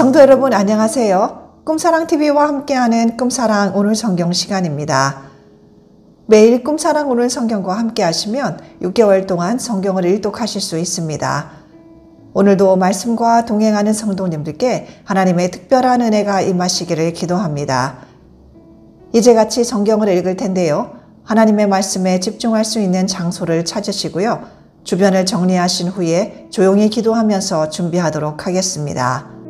성도 여러분 안녕하세요. 꿈사랑TV와 함께하는 꿈사랑 오늘 성경 시간입니다. 매일 꿈사랑 오늘 성경과 함께 하시면 6개월 동안 성경을 일독하실 수 있습니다. 오늘도 말씀과 동행하는 성도님들께 하나님의 특별한 은혜가 임하시기를 기도합니다. 이제 같이 성경을 읽을 텐데요. 하나님의 말씀에 집중할 수 있는 장소를 찾으시고요. 주변을 정리하신 후에 조용히 기도하면서 준비하도록 하겠습니다.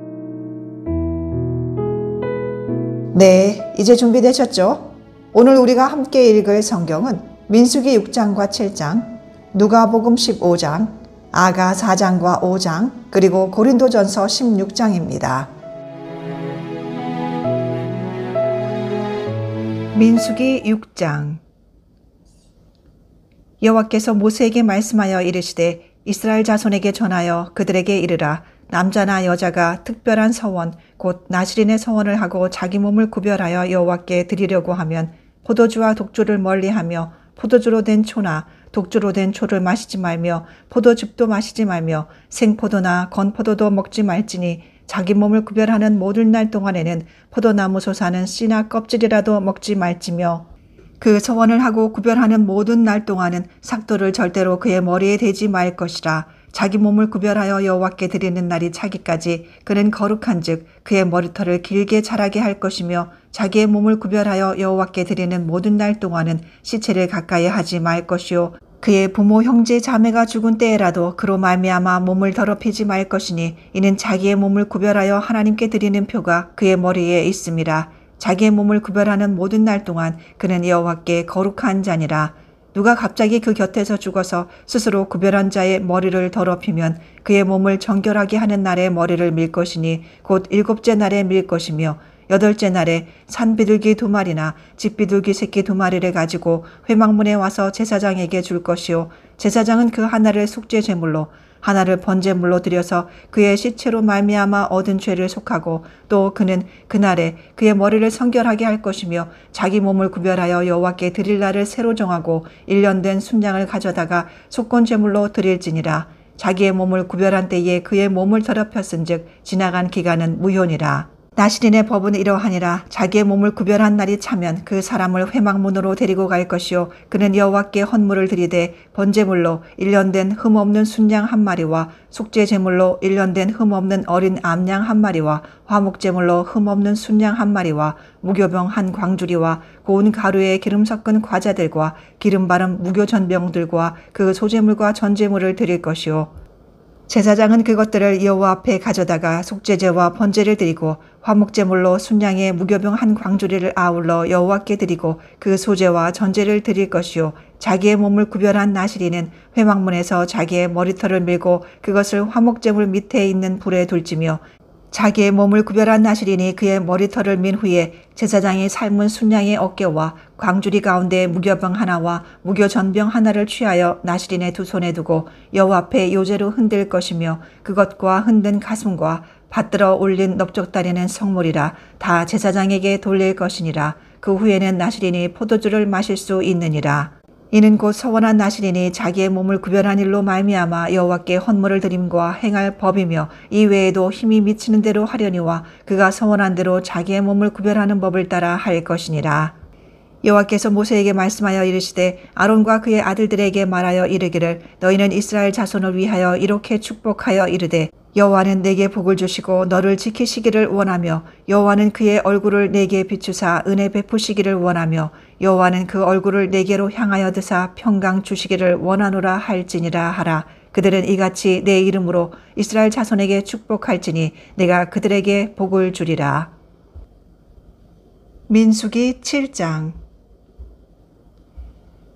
네, 이제 준비되셨죠? 오늘 우리가 함께 읽을 성경은 민수기 6장과 7장, 누가복음 15장, 아가 4장과 5장, 그리고 고린도전서 16장입니다. 민수기 6장. 여호와께서 모세에게 말씀하여 이르시되 이스라엘 자손에게 전하여 그들에게 이르라. 남자나 여자가 특별한 서원 곧 나실인의 서원을 하고 자기 몸을 구별하여 여호와께 드리려고 하면 포도주와 독주를 멀리하며 포도주로 된 초나 독주로 된 초를 마시지 말며 포도즙도 마시지 말며 생포도나 건포도도 먹지 말지니 자기 몸을 구별하는 모든 날 동안에는 포도나무 솟아는 씨나 껍질이라도 먹지 말지며 그 서원을 하고 구별하는 모든 날 동안은 삭도를 절대로 그의 머리에 대지 말 것이라. 자기 몸을 구별하여 여호와께 드리는 날이 차기까지 그는 거룩한즉 그의 머리털을 길게 자라게 할 것이며 자기의 몸을 구별하여 여호와께 드리는 모든 날 동안은 시체를 가까이 하지 말 것이요 그의 부모 형제 자매가 죽은 때에라도 그로 말미암아 몸을 더럽히지 말 것이니 이는 자기의 몸을 구별하여 하나님께 드리는 표가 그의 머리에 있음이라. 자기의 몸을 구별하는 모든 날 동안 그는 여호와께 거룩한 자니라. 누가 갑자기 그 곁에서 죽어서 스스로 구별한 자의 머리를 더럽히면 그의 몸을 정결하게 하는 날에 머리를 밀 것이니 곧 7째 날에 밀 것이며 8째 날에 산비둘기 2마리나 집비둘기 새끼 2마리를 가지고 회막문에 와서 제사장에게 줄 것이요 제사장은 그 하나를 속죄 제물로 하나를 번제물로 드려서 그의 시체로 말미암아 얻은 죄를 속하고 또 그는 그날에 그의 머리를 성결하게 할 것이며 자기 몸을 구별하여 여호와께 드릴 날을 새로 정하고 1년 된 순양을 가져다가 속건 제물로 드릴지니라. 자기의 몸을 구별한 때에 그의 몸을 더럽혔은즉 지나간 기간은 무효니라. 나실인의 법은 이러하니라. 자기의 몸을 구별한 날이 차면 그 사람을 회막문으로 데리고 갈 것이요 그는 여호와께 헌물을 드리되 번제물로 1년 된 흠없는 순양 1마리와 속죄 제물로 1년 된 흠없는 어린 암양 1마리와 화목제물로 흠없는 순양 1마리와 무교병 1광주리와 고운 가루에 기름 섞은 과자들과 기름 바른 무교 전병들과 그 소제물과 전제물을 드릴 것이요 제사장은 그것들을 여호와 앞에 가져다가 속죄제와 번제를 드리고 화목제물로 순양의 무교병 1광주리를 아울러 여호와께 드리고 그 소제와 전제를 드릴 것이요 자기의 몸을 구별한 나실인은 회막문에서 자기의 머리털을 밀고 그것을 화목제물 밑에 있는 불에 둘지며 자기의 몸을 구별한 나실인이 그의 머리털을 민 후에 제사장이 삶은 순양의 어깨와 광주리 가운데 무교병 하나와 무교전병 하나를 취하여 나실인의 두 손에 두고 여호와 앞에 요제로 흔들 것이며 그것과 흔든 가슴과 받들어 올린 넓적다리는 성물이라 다 제사장에게 돌릴 것이니라. 그 후에는 나실인이 포도주를 마실 수 있느니라. 이는 곧 서원한 나실인이 자기의 몸을 구별한 일로 말미암아 여호와께 헌물을 드림과 행할 법이며 이 외에도 힘이 미치는 대로 하려니와 그가 서원한 대로 자기의 몸을 구별하는 법을 따라 할 것이니라. 여호와께서 모세에게 말씀하여 이르시되 아론과 그의 아들들에게 말하여 이르기를 너희는 이스라엘 자손을 위하여 이렇게 축복하여 이르되 여호와는 내게 복을 주시고 너를 지키시기를 원하며 여호와는 그의 얼굴을 내게 비추사 은혜 베푸시기를 원하며 여호와는 그 얼굴을 내게로 향하여 드사 평강 주시기를 원하노라 할지니라 하라. 그들은 이같이 내 이름으로 이스라엘 자손에게 축복할지니 내가 그들에게 복을 주리라. 민수기 7장.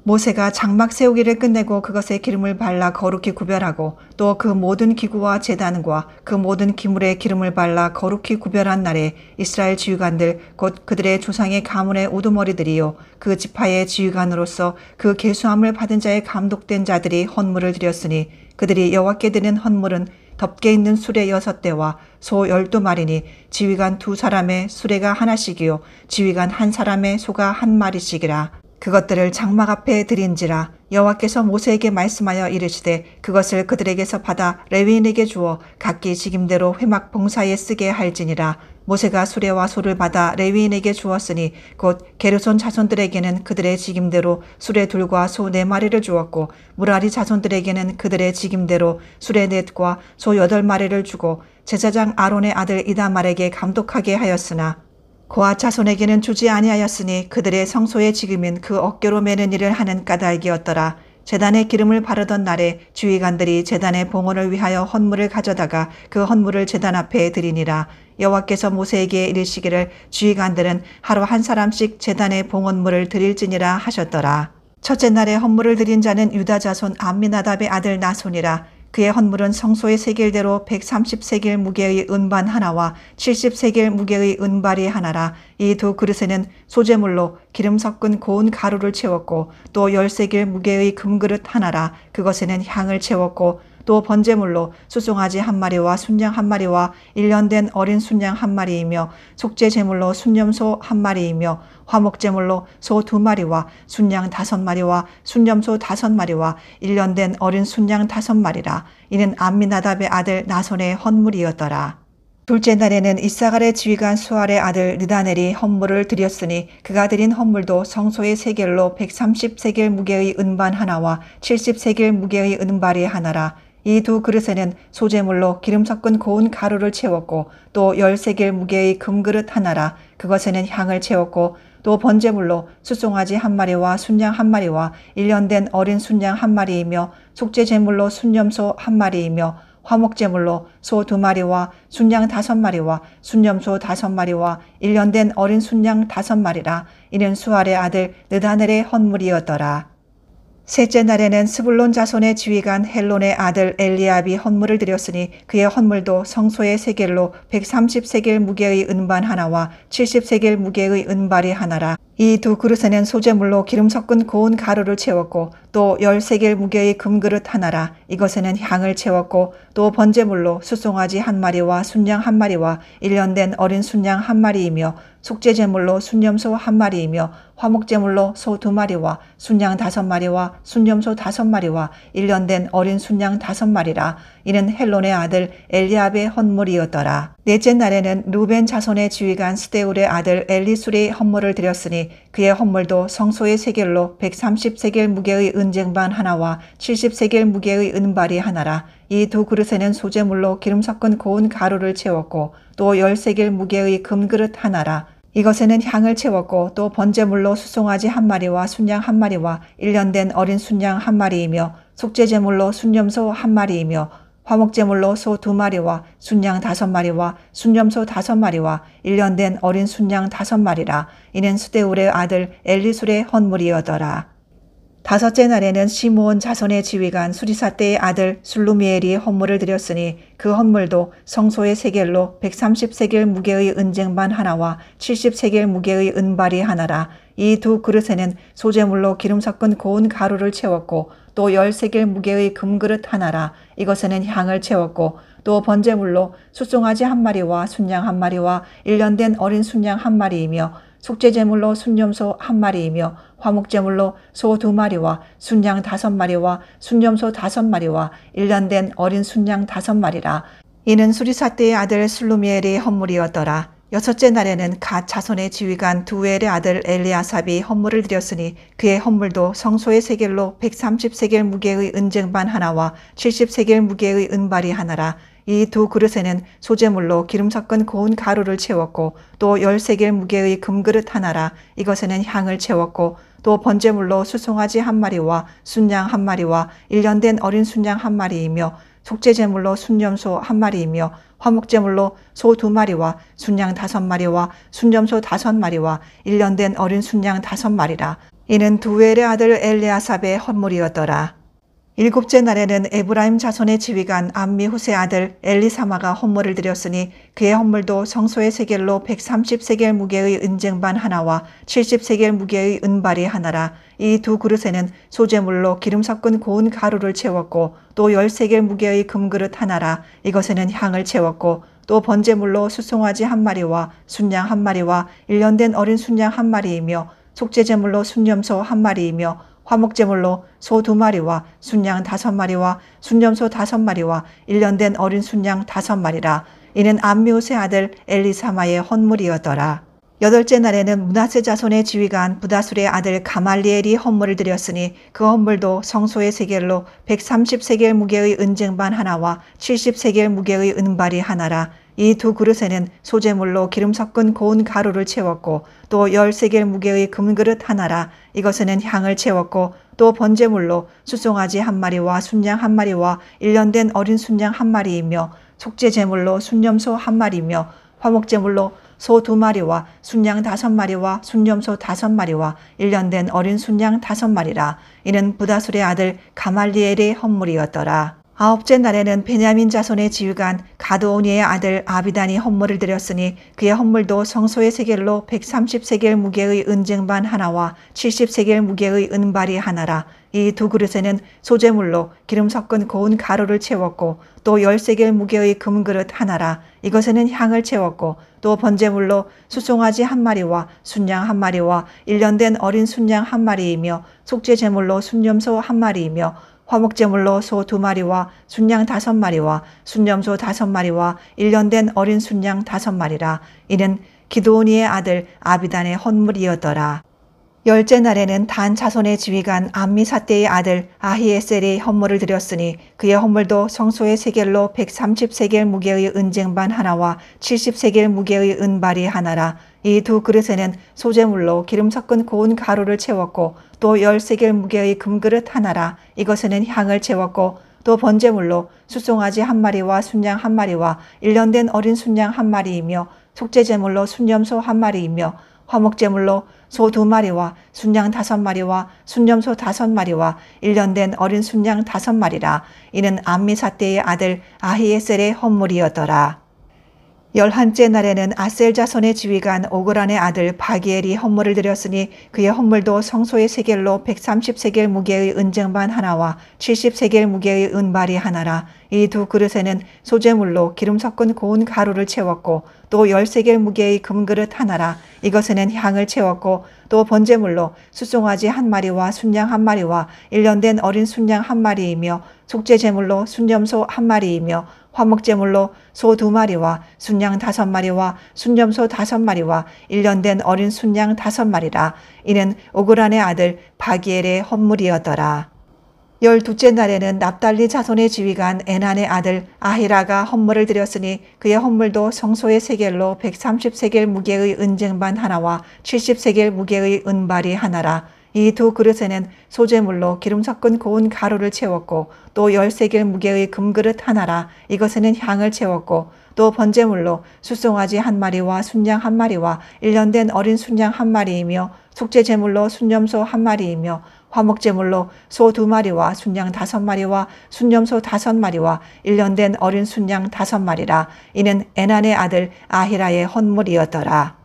모세가 장막 세우기를 끝내고 그것에 기름을 발라 거룩히 구별하고 또 그 모든 기구와 제단과 그 모든 기물에 기름을 발라 거룩히 구별한 날에 이스라엘 지휘관들 곧 그들의 조상의 가문의 우두머리들이요 그 지파의 지휘관으로서 그 계수함을 받은 자의 감독된 자들이 헌물을 드렸으니 그들이 여호와께 드린 헌물은 덮개 있는 수레 6대와 소 12마리니 지휘관 2사람의 수레가 하나씩이요 지휘관 1사람의 소가 1마리씩이라. 그것들을 장막 앞에 드린지라. 여호와께서 모세에게 말씀하여 이르시되 그것을 그들에게서 받아 레위인에게 주어 각기 직임대로 회막 봉사에 쓰게 할지니라. 모세가 수레와 소를 받아 레위인에게 주었으니 곧 게르손 자손들에게는 그들의 직임대로 수레 둘과 소 4마리를 주었고 무라리 자손들에게는 그들의 직임대로 수레 4과 소 8마리를 주고 제사장 아론의 아들 이다말에게 감독하게 하였으나 고아 자손에게는 주지 아니하였으니 그들의 성소의 직임은 그 어깨로 매는 일을 하는 까닭이었더라. 제단에 기름을 바르던 날에 주의관들이 제단의 봉헌을 위하여 헌물을 가져다가 그 헌물을 제단 앞에 드리니라. 여호와께서 모세에게 이르시기를 주의관들은 하루 한 사람씩 제단의 봉헌물을 드릴지니라 하셨더라. 첫째 날에 헌물을 드린 자는 유다 자손 암미나답의 아들 나손이라. 그의 헌물은 성소의 세겔대로 130세겔 무게의 은반 하나와 70세겔 무게의 은발이 하나라. 이 두 그릇에는 소재물로 기름 섞은 고운 가루를 채웠고 또 10세겔 무게의 금그릇 하나라. 그것에는 향을 채웠고 또 번제물로 수송아지 1마리와 순양 1마리와 1년 된 어린 순양 1마리이며 속죄제물로 순염소 1마리이며 화목제물로 소 2마리와 순양 5마리와 순염소 5마리와 1년 된 어린 순양 5마리라. 이는 암미나답의 아들 나손의 헌물이었더라. 둘째 날에는 이사갈의 지휘관 수알의 아들 느다넬이 헌물을 드렸으니 그가 드린 헌물도 성소의 세겔로 130세겔 무게의 은반 하나와 70세겔 무게의 은발이 하나라. 이 두 그릇에는 소재물로 기름 섞은 고운 가루를 채웠고 또 10세겔 무게의 금그릇 하나라. 그것에는 향을 채웠고 또 번제물로 수송아지 1마리와 순양 1마리와 1년 된 어린 순양 1마리이며 속죄제물로 순염소 1마리이며 화목제물로 소 2마리와 순양 5마리와 순염소 5마리와 1년 된 어린 순양 5마리라. 이는 수알의 아들 느다넬의 헌물이었더라. 셋째 날에는 스불론 자손의 지휘관 헬론의 아들 엘리압이 헌물을 드렸으니 그의 헌물도 성소의 세겔로 130세겔 무게의 은반 하나와 70세겔 무게의 은발이 하나라. 이 두 그릇에는 소재물로 기름 섞은 고운 가루를 채웠고 또 10세겔 무게의 금그릇 하나라. 이것에는 향을 채웠고 또 번제물로 수송아지 1마리와 순양 1마리와 1년 된 어린 순양 1마리이며 속죄제물로 순염소 1마리이며 화목제물로 소 2마리와 순양 5마리와 순염소 5마리와 1년 된 어린 순양 5마리라. 이는 헬론의 아들 엘리압의 헌물이었더라. 넷째 날에는 루벤 자손의 지휘관 스데울의 아들 엘리술의 헌물을 드렸으니 그의 헌물도 성소의 세겔로 130세겔 무게의 은쟁반 하나와 70세겔 무게의 은발이 하나라. 이 두 그릇에는 소재물로 기름 섞은 고운 가루를 채웠고 또 10세겔 무게의 금그릇 하나라. 이것에는 향을 채웠고 또 번제물로 수송아지 1마리와 순양 1마리와 1년 된 어린 순양 1마리이며 속죄제물로 순염소 1마리이며 화목제물로 소 2마리와 순양 5마리와 순염소 5마리와 1년 된 어린 순양 5마리라. 이는 스데울의 아들 엘리술의 헌물이었더라. 다섯째 날에는 시므온 자손의 지휘관 수리사떼의 아들 술루미엘이 헌물을 드렸으니 그 헌물도 성소의 세겔로 130세겔 무게의 은쟁반 하나와 70세겔 무게의 은발이 하나라. 이 두 그릇에는 소재물로 기름 섞은 고운 가루를 채웠고 또 10세겔 무게의 금그릇 하나라. 이것에는 향을 채웠고 또 번제물로 수송아지 1마리와 순양 1마리와 1년 된 어린 순양 1마리이며 속죄제물로 순염소 1마리이며 화목제물로 소 2마리와 순양 5마리와 순염소 5마리와 1년 된 어린 순양 5마리라. 이는 수리사떼의 아들 슬루미엘의 헌물이었더라. 여섯째 날에는 갓 자손의 지휘관 두엘의 아들 엘리아삽이 헌물을 드렸으니 그의 헌물도 성소의 세겔로 130세겔 무게의 은쟁반 하나와 70세겔 무게의 은발이 하나라. 이 두 그릇에는 소재물로 기름 섞은 고운 가루를 채웠고 또 10세겔 무게의 금그릇 하나라. 이것에는 향을 채웠고 또 번제물로 수송아지 1마리와 순양 1마리와 1년 된 어린 순양 1마리이며 속죄제물로 순염소 1마리이며 화목제물로 소 2마리와 순양 5마리와 순염소 5마리와 1년 된 어린 순양 5마리라. 이는 두엘의 아들 엘리아삽의 헌물이었더라. 일곱째 날에는 에브라임 자손의 지휘관 암미후세 아들 엘리사마가 헌물을 드렸으니 그의 헌물도 성소의 세겔로 130세겔 무게의 은쟁반 하나와 70세겔 무게의 은발이 하나라. 이 두 그릇에는 소재물로 기름 섞은 고운 가루를 채웠고 또 10세겔 무게의 금그릇 하나라. 이것에는 향을 채웠고 또 번제물로 수송아지 1마리와 순양 1마리와 1년 된 어린 순양 1마리이며 속죄제물로 순염소 1마리이며 화목제물로 소 2마리와 순양 5마리와 순염소 5마리와 1년 된 어린 순양 5마리라. 이는 암미우스의 아들 엘리사마의 헌물이었더라. 8째 날에는 므낫세 자손의 지휘관 부다술의 아들 가말리엘이 헌물을 드렸으니 그 헌물도 성소의 세겔로 130세겔 무게의 은쟁반 하나와 70세겔 무게의 은발이 하나라. 이 두 그릇에는 소제물로 기름 섞은 고운 가루를 채웠고 또 10세겔 무게의 금그릇 하나라. 이것에는 향을 채웠고 또 번제물로 숫송아지 1마리와 순양 1마리와 1년 된 어린 순양 1마리이며 속죄제물로 순염소 1마리며 화목제물로 소 2마리와 순양 5마리와 순염소 5마리와 1년 된 어린 순양 5마리라. 이는 부다술의 아들 가말리엘의 헌물이었더라. 9째 날에는 베냐민 자손의 지휘관 가드오니의 아들 아비단이 헌물을 드렸으니 그의 헌물도 성소의 세겔로 130세겔 무게의 은쟁반 하나와 70세겔 무게의 은발이 하나라. 이 두 그릇에는 소제물로 기름 섞은 고운 가루를 채웠고 또 10세겔 무게의 금그릇 하나라. 이것에는 향을 채웠고 또 번제물로 숫송아지 1마리와 순양 1마리와 1년 된 어린 순양 1마리이며 속죄제물로 순염소 1마리이며 화목제물로 소 2마리와 순양 5마리와 순염소 5마리와 1년 된 어린 순양 5마리라. 이는 기드오니의 아들 아비단의 헌물이었더라. 10째 날에는 단 자손의 지휘관 암미사떼의 아들 아히에셀이 헌물을 드렸으니 그의 헌물도 성소의 세겔로 130세겔 무게의 은쟁반 하나와 70세겔 무게의 은발이 하나라. 이 두 그릇에는 소제물로 기름 섞은 고운 가루를 채웠고 또 10세겔 무게의 금그릇 하나라. 이것에는 향을 채웠고 또 번제물로 숫송아지 1마리와 순양 1마리와 1년 된 어린 순양 1마리이며 속죄제물로 순염소 1마리이며 화목제물로 소 2마리와 순양 5마리와 순염소 5마리와 1년 된 어린 순양 5마리라. 이는 암미사떼의 아들 아히에셀의 헌물이었더라. 11째 날에는 아셀 자손의 지휘관 오그란의 아들 바기엘이 헌물을 드렸으니 그의 헌물도 성소의 세겔로 130세겔 무게의 은쟁반 하나와 70세겔 무게의 은발이 하나라. 이 두 그릇에는 소제물로 기름 섞은 고운 가루를 채웠고 또 10세겔 무게의 금그릇 하나라. 이것에는 향을 채웠고 또 번제물로 숫송아지 1마리와 순양 1마리와 1년 된 어린 순양 1마리이며 속죄제물로 순염소 1마리이며 화목제물로 소 2마리와 순양 5마리와 순염소 5마리와 1년 된 어린 순양 5마리라. 이는 오그란의 아들 바기엘의 헌물이었더라. 12째 날에는 납달리 자손의 지휘관 에난의 아들 아히라가 헌물을 드렸으니 그의 헌물도 성소의 세겔로 130세겔 무게의 은쟁반 하나와 70세겔 무게의 은발이 하나라. 이 두 그릇에는 소제물로 기름 섞은 고운 가루를 채웠고 또 10세겔 무게의 금그릇 하나라. 이것에는 향을 채웠고 또 번제물로 숫송아지 1마리와 순양 1마리와 1년 된 어린 순양 1마리이며 속죄제물로 순염소 1마리이며 화목제물로 소 2마리와 순양 5마리와 순염소 5마리와 1년 된 어린 순양 5마리라. 이는 에난의 아들 아히라의 헌물이었더라.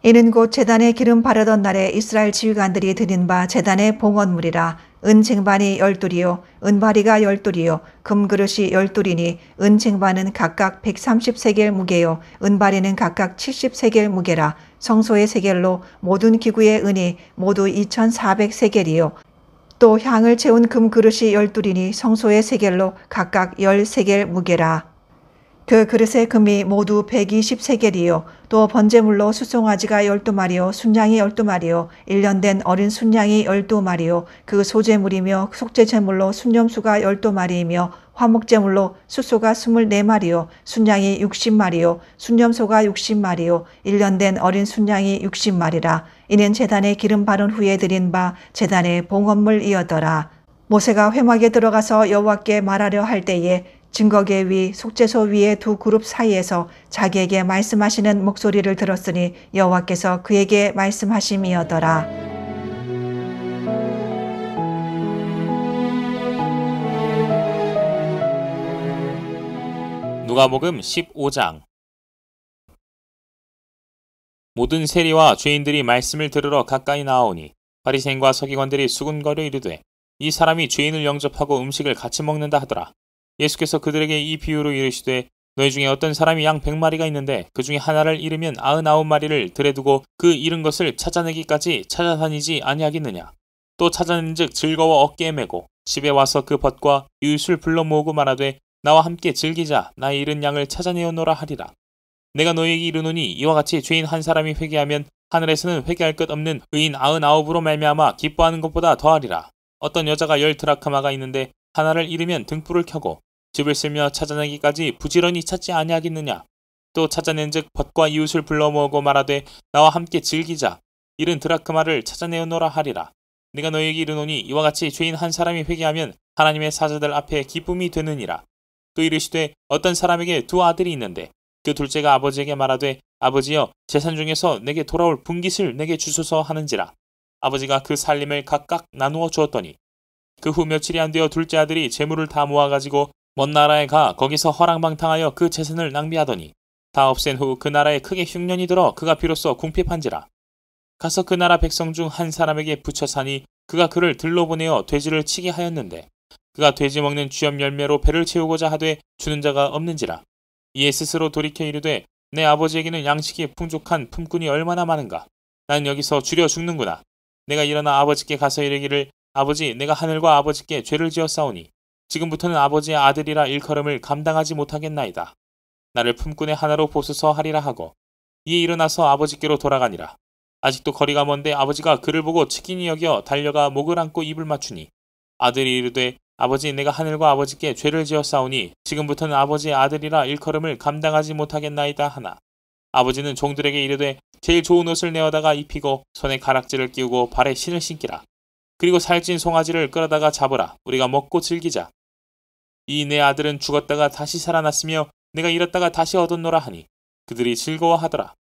이는 곧 제단에 기름 바르던 날에 이스라엘 지휘관들이 드린 바 제단의 봉헌물이라. 은쟁반이 12이요 은바리가 12이요 금그릇이 12이니 은쟁반은 각각 130세겔 무게요 은바리는 각각 70세겔 무게라. 성소의 세겔로 모든 기구의 은이 모두 2400세겔이요 또 향을 채운 금그릇이 12이니 성소의 세겔로 각각 10세겔 무게라. 그 그릇의 금이 모두 120세겔이요 또 번제물로 숫송아지가 12마리요 순양이 12마리요 1년 된 어린 순양이 12마리요 그 소제물이며 속죄제물로 순염수가 12마리이며 화목제물로 숫소가 24마리요 순양이 60마리요 순염소가 60마리요 1년 된 어린 순양이 60마리라. 이는 제단에 기름 바른 후에 드린 바 제단의 봉헌물이었더라. 모세가 회막에 들어가서 여호와께 말하려 할 때에 증거계 위 속죄소 위의 두 그룹 사이에서 자기에게 말씀하시는 목소리를 들었으니 여호와께서 그에게 말씀하심이었더라. 누가복음 15장. 모든 세리와 죄인들이 말씀을 들으러 가까이 나아오니 바리새인과 서기관들이 수군거려 이르되 이 사람이 죄인을 영접하고 음식을 같이 먹는다 하더라. 예수께서 그들에게 이 비유로 이르시되 너희 중에 어떤 사람이 양 100마리가 있는데 그 중에 하나를 잃으면 99마리를 들에 두고 그 잃은 것을 찾아내기까지 찾아다니지 아니하겠느냐. 또 찾아낸즉 즐거워 어깨에 메고 집에 와서 그 벗과 이웃을 불러 모으고 말하되 나와 함께 즐기자. 나의 잃은 양을 찾아내어노라 하리라. 내가 너희에게 이르노니 이와 같이 죄인 한 사람이 회개하면 하늘에서는 회개할 것 없는 의인 99으로 말미암아 기뻐하는 것보다 더하리라. 어떤 여자가 10드라크마가 있는데 하나를 잃으면 등불을 켜고 집을 쓸며 찾아내기까지 부지런히 찾지 아니하겠느냐. 또 찾아낸즉 벗과 이웃을 불러 모으고 말하되 나와 함께 즐기자. 잃은 드라크마를 찾아내어노라 하리라. 내가 너희에게 이르노니 이와 같이 죄인 한 사람이 회개하면 하나님의 사자들 앞에 기쁨이 되느니라. 또 이르시되 어떤 사람에게 두 아들이 있는데 그 둘째가 아버지에게 말하되 아버지여 재산 중에서 내게 돌아올 분깃을 내게 주소서 하는지라. 아버지가 그 살림을 각각 나누어 주었더니 그 후 며칠이 안 되어 둘째 아들이 재물을 다 모아가지고 먼 나라에 가 거기서 허랑방탕하여 그 재산을 낭비하더니 다 없앤 후 그 나라에 크게 흉년이 들어 그가 비로소 궁핍한지라. 가서 그 나라 백성 중 한 사람에게 붙여 사니 그가 그를 들러 보내어 돼지를 치게 하였는데 그가 돼지 먹는 쥐염 열매로 배를 채우고자 하되 주는 자가 없는지라. 이에 스스로 돌이켜 이르되 내 아버지에게는 양식이 풍족한 품꾼이 얼마나 많은가. 난 여기서 주려 죽는구나. 내가 일어나 아버지께 가서 이르기를 아버지 내가 하늘과 아버지께 죄를 지었사오니 지금부터는 아버지의 아들이라 일컬음을 감당하지 못하겠나이다. 나를 품꾼의 하나로 보소서 하리라 하고 이에 일어나서 아버지께로 돌아가니라. 아직도 거리가 먼데 아버지가 그를 보고 치킨이 여겨 달려가 목을 안고 입을 맞추니 아들이 이르되 아버지 내가 하늘과 아버지께 죄를 지었사오니 지금부터는 아버지의 아들이라 일컬음을 감당하지 못하겠나이다 하나. 아버지는 종들에게 이르되 제일 좋은 옷을 내어다가 입히고 손에 가락지를 끼우고 발에 신을 신기라. 그리고 살찐 송아지를 끌어다가 잡으라. 우리가 먹고 즐기자. 이 내 아들은 죽었다가 다시 살아났으며 내가 잃었다가 다시 얻었노라 하니 그들이 즐거워하더라.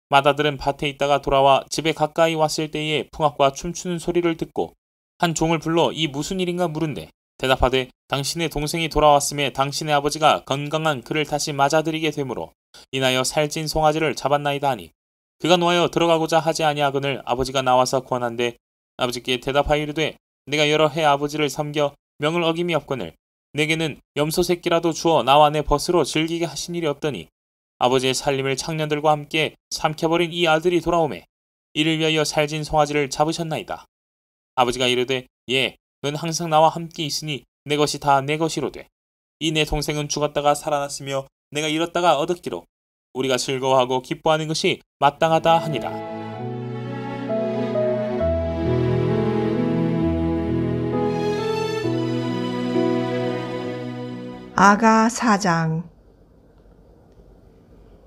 맏아들은 밭에 있다가 돌아와 집에 가까이 왔을 때에 풍악과 춤추는 소리를 듣고 한 종을 불러 이 무슨 일인가 물은데 대답하되 당신의 동생이 돌아왔음에 당신의 아버지가 건강한 그를 다시 맞아들이게 되므로 인하여 살찐 송아지를 잡았나이다 하니 그가 놓아여 들어가고자 하지 아니하거늘 아버지가 나와서 권한데 아버지께 대답하여 이르되 내가 여러 해 아버지를 섬겨 명을 어김이 없거늘 내게는 염소 새끼라도 주어 나와 내 벗으로 즐기게 하신 일이 없더니 아버지의 살림을 청년들과 함께 삼켜버린 이 아들이 돌아오매 이를 위하여 살진 송아지를 잡으셨나이다. 아버지가 이르되 예, 넌 항상 나와 함께 있으니 내 것이 다 내 것이로되 이 내 동생은 죽었다가 살아났으며 내가 잃었다가 얻었기로 우리가 즐거워하고 기뻐하는 것이 마땅하다 하니라. 아가 4장.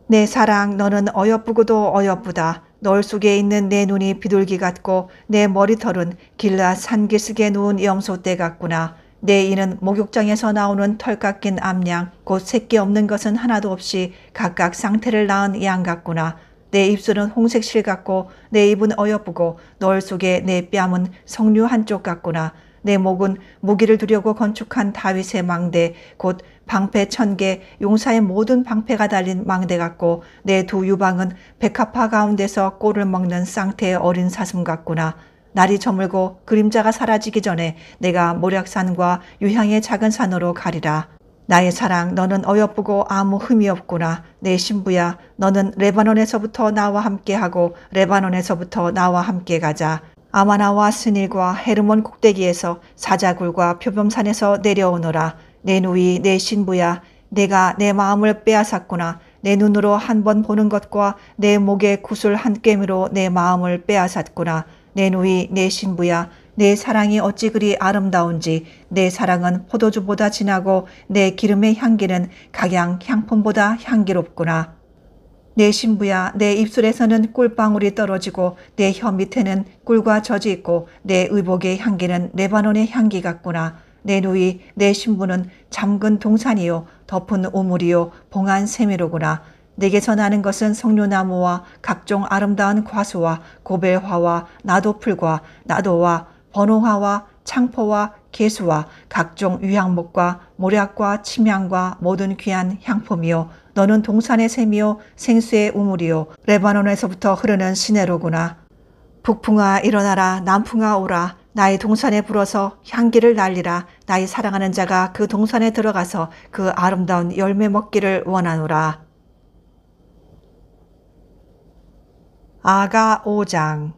내 사랑 너는 어여쁘고도 어여쁘다. 널 속에 있는 내 눈이 비둘기 같고 내 머리털은 길라 산기슭에 누운 염소떼 같구나. 내 이는 목욕장에서 나오는 털 깎인 암양 곧 새끼 없는 것은 하나도 없이 각각 상태를 낳은 양 같구나. 내 입술은 홍색 실 같고 내 입은 어여쁘고 널 속에 내 뺨은 석류 한쪽 같구나. 내 목은 무기를 두려고 건축한 다윗의 망대 곧 방패 1000개 용사의 모든 방패가 달린 망대 같고 내 두 유방은 백합화 가운데서 꼴을 먹는 쌍태의 어린 사슴 같구나. 날이 저물고 그림자가 사라지기 전에 내가 모략산과 유향의 작은 산으로 가리라. 나의 사랑 너는 어여쁘고 아무 흠이 없구나. 내 신부야 너는 레바논에서부터 나와 함께하고 레바논에서부터 나와 함께 가자. 아마나와 스닐과 헤르몬 꼭대기에서 사자굴과 표범산에서 내려오너라. 내 누이 내 신부야 내가 내 마음을 빼앗았구나. 내 눈으로 한 번 보는 것과 내 목의 구슬 한 꿰미로 내 마음을 빼앗았구나. 내 누이 내 신부야 내 사랑이 어찌 그리 아름다운지 내 사랑은 포도주보다 진하고 내 기름의 향기는 각양 향품보다 향기롭구나. 내 신부야 내 입술에서는 꿀방울이 떨어지고 내 혀 밑에는 꿀과 젖이 있고 내 의복의 향기는 레바논의 향기 같구나. 내 누이 내 신부는 잠근 동산이요 덮은 우물이요 봉한 세미로구나. 내게서 나는 것은 석류나무와 각종 아름다운 과수와 고벨화와 나도풀과 나도와 번호화와 창포와 개수와 각종 유향목과 모략과 침향과 모든 귀한 향품이요 너는 동산의 샘이요 생수의 우물이요 레바논에서부터 흐르는 시내로구나. 북풍아 일어나라 남풍아 오라. 나의 동산에 불어서 향기를 날리라. 나의 사랑하는 자가 그 동산에 들어가서 그 아름다운 열매 먹기를 원하노라. 아가 5장.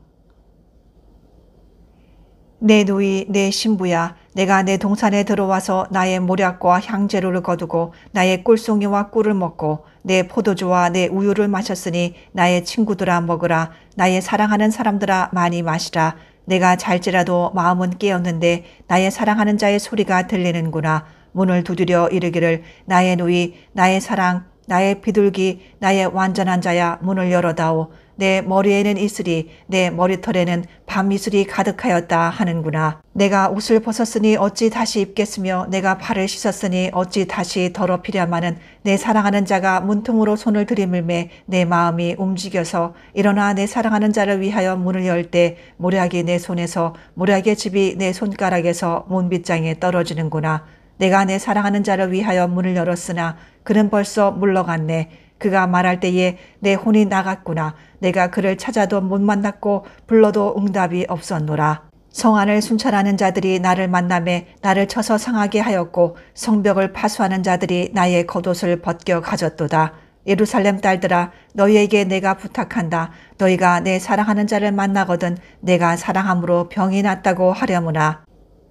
내 누이 내 신부야, 내가 내 동산에 들어와서 나의 모략과 향재료를 거두고 나의 꿀송이와 꿀을 먹고 내 포도주와 내 우유를 마셨으니 나의 친구들아 먹으라. 나의 사랑하는 사람들아 많이 마시라. 내가 잘지라도 마음은 깨었는데 나의 사랑하는 자의 소리가 들리는구나. 문을 두드려 이르기를 나의 누이, 나의 사랑, 나의 비둘기, 나의 완전한 자야, 문을 열어다오. 내 머리에는 이슬이, 내 머리털에는 밤이슬이 가득하였다 하는구나. 내가 옷을 벗었으니 어찌 다시 입겠으며 내가 발을 씻었으니 어찌 다시 더럽히랴마는 내 사랑하는 자가 문틈으로 손을 들이밀매 내 마음이 움직여서 일어나 내 사랑하는 자를 위하여 문을 열 때 모략이 내 손에서 모략의 집이 내 손가락에서 문빗장에 떨어지는구나. 내가 내 사랑하는 자를 위하여 문을 열었으나 그는 벌써 물러갔네. 그가 말할 때에 내 혼이 나갔구나. 내가 그를 찾아도 못 만났고 불러도 응답이 없었노라. 성안을 순찰하는 자들이 나를 만나매 나를 쳐서 상하게 하였고 성벽을 파수하는 자들이 나의 겉옷을 벗겨 가졌도다. 예루살렘 딸들아, 너희에게 내가 부탁한다. 너희가 내 사랑하는 자를 만나거든 내가 사랑함으로 병이 낫다고 하려무나.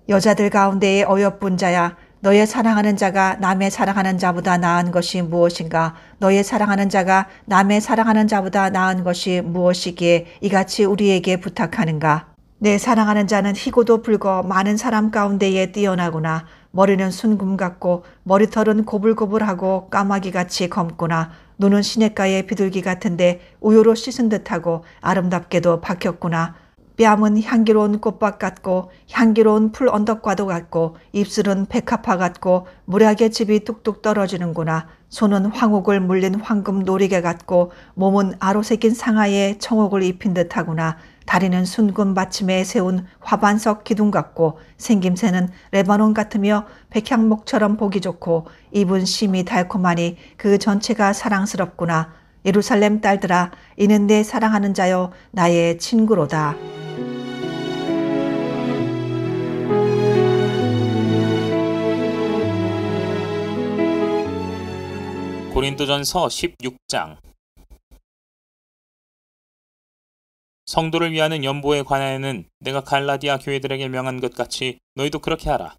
여자들 가운데의 어여쁜 자야, 너의 사랑하는 자가 남의 사랑하는 자보다 나은 것이 무엇인가? 너의 사랑하는 자가 남의 사랑하는 자보다 나은 것이 무엇이기에 이같이 우리에게 부탁하는가? 내 사랑하는 자는 희고도 붉어 많은 사람 가운데에 뛰어나구나. 머리는 순금 같고 머리털은 고불고불하고 까마귀같이 검구나. 눈은 시냇가의 비둘기 같은데 우유로 씻은 듯하고 아름답게도 박혔구나. 뺨은 향기로운 꽃밭 같고 향기로운 풀 언덕과도 같고 입술은 백합화 같고 무략의 즙이 뚝뚝 떨어지는구나. 손은 황옥을 물린 황금 놀이개 같고 몸은 아로새긴 상아에 청옥을 입힌 듯하구나. 다리는 순금 받침에 세운 화반석 기둥 같고 생김새는 레바논 같으며 백향목처럼 보기 좋고 입은 심이 달콤하니 그 전체가 사랑스럽구나. 예루살렘 딸들아, 이는 내 사랑하는 자요 나의 친구로다. 고린도전서 16장. 성도를 위하는 연보에 관하여는 내가 갈라디아 교회들에게 명한 것 같이 너희도 그렇게 하라.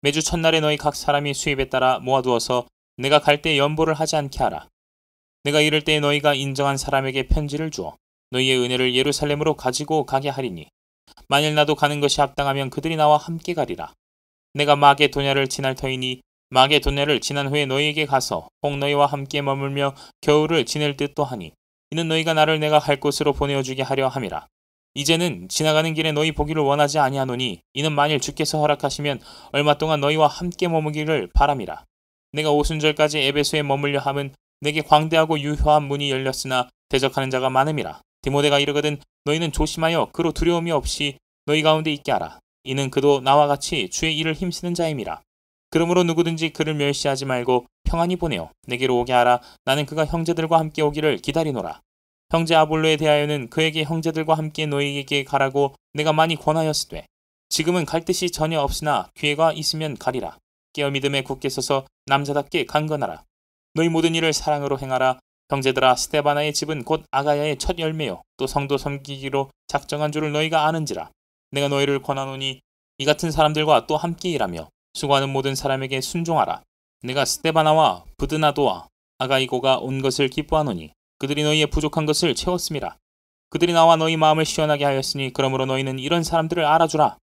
매주 첫날에 너희 각 사람이 수입에 따라 모아두어서 내가 갈 때 연보를 하지 않게 하라. 내가 이럴 때 너희가 인정한 사람에게 편지를 주어 너희의 은혜를 예루살렘으로 가지고 가게 하리니 만일 나도 가는 것이 합당하면 그들이 나와 함께 가리라. 내가 마게도냐를 지날 터이니 마게도냐를 지난 후에 너희에게 가서 혹 너희와 함께 머물며 겨울을 지낼 듯도 하니 이는 너희가 나를 내가 갈 곳으로 보내어주게 하려 함이라. 이제는 지나가는 길에 너희 보기를 원하지 아니하노니 이는 만일 주께서 허락하시면 얼마 동안 너희와 함께 머무기를 바람이라. 내가 오순절까지 에베소에 머물려 함은 내게 광대하고 유효한 문이 열렸으나 대적하는 자가 많음이라. 디모데가 이르거든 너희는 조심하여 그로 두려움이 없이 너희 가운데 있게 하라. 이는 그도 나와 같이 주의 일을 힘쓰는 자임이라. 그러므로 누구든지 그를 멸시하지 말고 평안히 보내어 내게로 오게 하라. 나는 그가 형제들과 함께 오기를 기다리노라. 형제 아볼로에 대하여는 그에게 형제들과 함께 너희에게 가라고 내가 많이 권하였으되 지금은 갈 뜻이 전혀 없으나 기회가 있으면 가리라. 깨어 믿음에 굳게 서서 남자답게 강건하라. 너희 모든 일을 사랑으로 행하라. 형제들아, 스데바나의 집은 곧 아가야의 첫 열매요 또 성도 섬기기로 작정한 줄을 너희가 아는지라. 내가 너희를 권하노니 이 같은 사람들과 또 함께 일하며 수고하는 모든 사람에게 순종하라. 내가 스데바나와 부드나도와 아가이고가 온 것을 기뻐하노니 그들이 너희의 부족한 것을 채웠음이라. 그들이 나와 너희 마음을 시원하게 하였으니 그러므로 너희는 이런 사람들을 알아주라.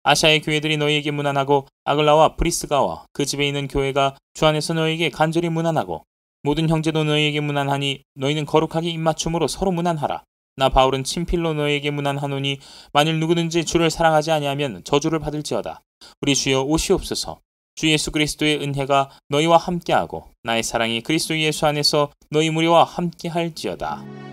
아시아의 교회들이 너희에게 문안하고 아글라와 브리스가와 그 집에 있는 교회가 주 안에서 너희에게 간절히 문안하고 모든 형제도 너희에게 문안하니 너희는 거룩하게 입맞춤으로 서로 문안하라. 나 바울은 친필로 너희에게 문안하노니 만일 누구든지 주를 사랑하지 아니하면 저주를 받을지어다. 우리 주여 오시옵소서. 주 예수 그리스도의 은혜가 너희와 함께하고 나의 사랑이 그리스도 예수 안에서 너희 무리와 함께할지어다.